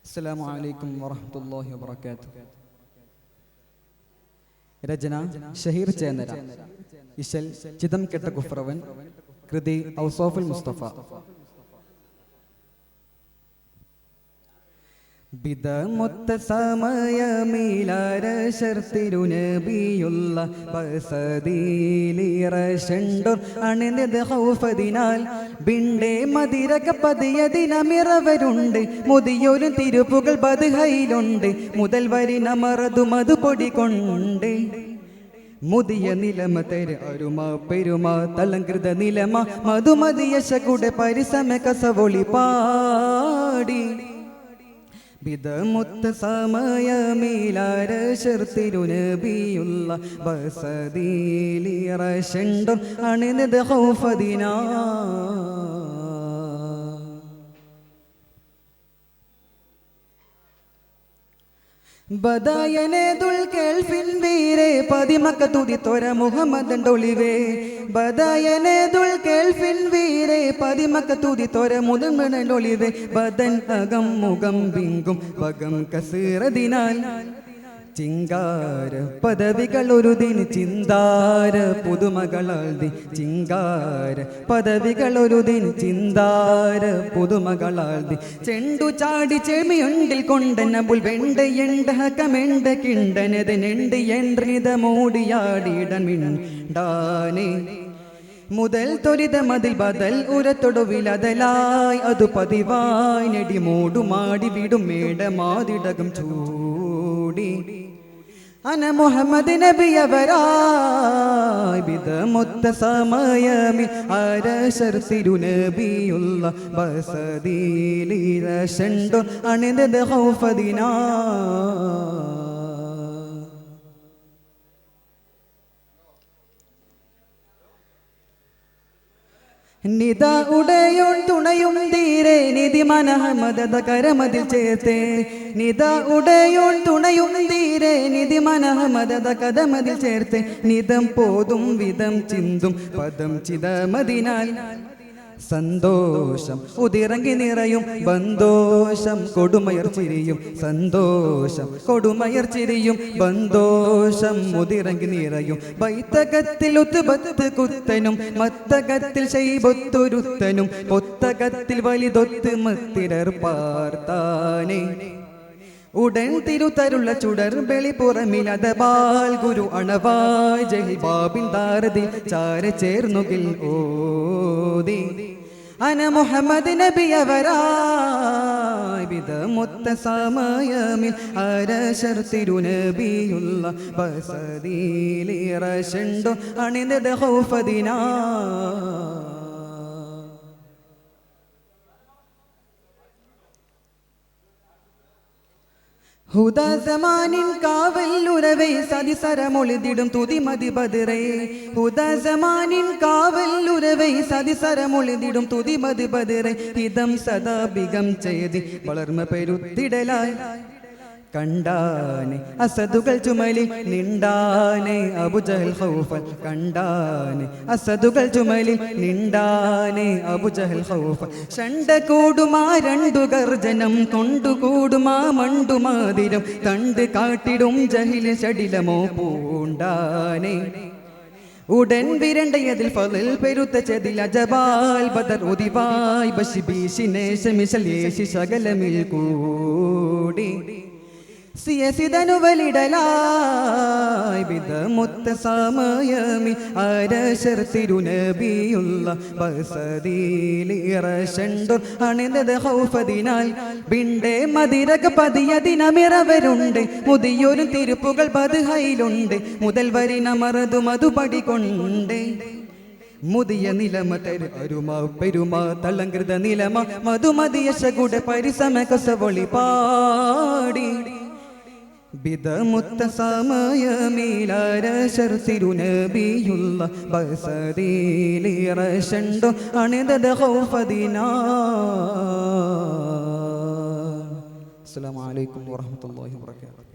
അസ്സലാമു അലൈക്കും വറഹ്മത്തുള്ളാഹി വബറകാതുഹു. രചന ഷഹീർ ചേന്നര. ഇശൽ ചിതം കെട്ട കുഫ്രവൻ. കൃതി ഔസാഫുൽ മുസ്തഫ. ബിദമൊത്ത സമയമീലാരശർത്തിരുനബിയുള്ള ബസദീലിറശണ്ടോർ അണിന്ത് ഹൗഫദിനാൽ ബിണ്ടേ മതിരക പതിയതിനമിറവരുണ്ട് മുതിയൊരു തിരുപ്പുകൾ ബദ്ഹയിലുണ്ട് മുതൽ വരി നമറതു മധുപൊടി കൊണ്ട് മുതിയ നിലമ തര അരുമ പെരുമ തലങ്കൃത നിലമ മധുമതിയശകുടെ പരിസമ കസവൊളി പാടി ബിദമുത്ത സമയമീലാരശർത്തിരുനബിയുള്ള ബസദീലിറശണ്ടോർ അണിന്ത് ഹൗഫദിനാൽ ബദായനേതുൽ കേൾഫിൻ വീരേ പതിമക്ക തുതിത്തൊര മുഹമ്മദൊളിവേ ബദായനേതുൽ കേൾഫിൻ വീരേ പതിമക്ക തുതിത്തൊര മുതമണൊളിവേ ബദൻ അകം മുഖം ബിങ്കും വകം കസീറതിനാൽ ചിങ്കാര പദവികൾ ഒരു ദിന ചിന്താര പുതുമകളാൽതി ചിങ്കാര പദവികൾ ഒരു ദിന ചിന്താര പുതുമകളാൽതി ചെണ്ടു ചാടി ചെമിയുണ്ടിൽ കൊണ്ടനബുൽ വെണ്ട എണ്ട കമെണ്ട കിണ്ടനതെണ്ട് എണ്ണിത മൂടിയാടിയിടൻ മിണ്ടാനേ മുതൽ ത്വരിത മതിൽ ബദൽ ഉരത്തൊടുവിലതലായി അതു പതിവായി നെടി മൂടുമാടി വിടും മേടമാതിടകം ചൂടി അന മുഹമ്മദ് നബിയവരായി ബിദമുത്ത സമയമിൽ അരശർത്തിരുനബിയുള്ള ബസദീലിറശണ്ടോർ അണിന്ത് ഹൗഫദിനാൽ നിദ ഉടയോൺ തുണയും തീരെ നിധി മനഹമദ കരമതിൽ ചേർത്തേ നിദ ഉടയോൺ തുണയും തീരെ നിധി മനഹമദ കഥമതിൽ ചേർത്തേ നിതം പോതും വിധം ചിന്തും പദം ചിതമതിനാൽ സന്തോഷം ഉതിറങ്ങി നിറയും ബന്തോഷം കൊടുമയർ ചിരിയും സന്തോഷം കൊടുമയർ ചിരിയും ബന്തോഷം ഉതിറങ്ങി നിറയും ബൈത്തകത്തിൽ ഒത്തുബത്ത് കുത്തനും മത്തകത്തിൽ ശൈബൊത്തൊരുത്തനും പൊത്തകത്തിൽ വലിതൊത്ത് മത്തിരർ പാർത്താനേ ഉടൻ തിരുതരുള്ള ചുടർ വെളിപ്പുറമിലതബാൽ ഗുരു അണവായ് ജഹിബാബിൻ താരതി ചാര ചേർന്നുകിൽ ഓതി അന മുഹമ്മദ് നബിയവരായി ബിദമുത്ത സമയമിൽ അരശർത്തിരുനബിയുള്ള ബസദീലിറശണ്ടോർ അണിന്ത് ഹൗഫദിനാൽ ഹുദാ സമാനിൻ കാവല്ലുരവേ സതിസരമൊളിതിടും തുതിമതി ബദറേ ഹുദാ സമാനിൻ കാവല്ലുരവേ സതിസരമൊളിതിടും തുതിമതി ബദറേ ഹിതം സദാ ബിഗം ചെയ്തി വളർമ പെരുത്തിടലായി കണ്ടാനെ അസദുകൾ ചുമലി നിണ്ടാനെ അബുജഹൽ ഖൗഫൽ കണ്ടാനെ അസദുകൾ ചുമലി നിണ്ടാനെ അബുജഹൽ ഖൗഫൽ ഷണ്ട കൂടുമാ രണ്ടു ഗർജനം കൊണ്ടുകൂടുമാ മണ്ടുമാതിരം തണ്ട് കാട്ടിടും ജഹിൽ ഷടിലമോ പൂണ്ടാനെ ഉടൻ വിരണ്ടയതിൽ ഫളിൽ പെരുത്ത ചെതിൽ അജബാൽ ബദർ ഉദിവായ് ബശി ഭീഷിനേശമിശലേശി ശകലമിൽ കൂടി സിയസിതനുവലിടലായി ബിദമുത്ത സമയമിൽ അരശർത്തിരുനബിയുള്ള ബസദീലിറശണ്ടോർ അണിന്ത് ഹൗഫദിനാൽ ബിണ്ടേ മതിരക പതിയതിനമിറവരുണ്ട് മുതിയൊരു തിരുപ്പുകൾ ബദ്ഹയിലുണ്ട് മുതൽ വരി നമറതു മധുപടി കൊണ്ട് മുതിയ നിലമ തര അരുമ പെരുമ തലങ്കൃത നിലമ മധുമതിയശകുടെ പരിസമ കസവൊളി പാടി ബിദമുത്ത സമയമീലാരശർത്തിരുനബിയുള്ള ബസദീലിറശണ്ടോർ അണിന്ത് ഹൗഫദിനാൽ. അസ്സലാമു അലൈക്കും വറഹ്മത്തുള്ളാഹി വബറകാതുഹു.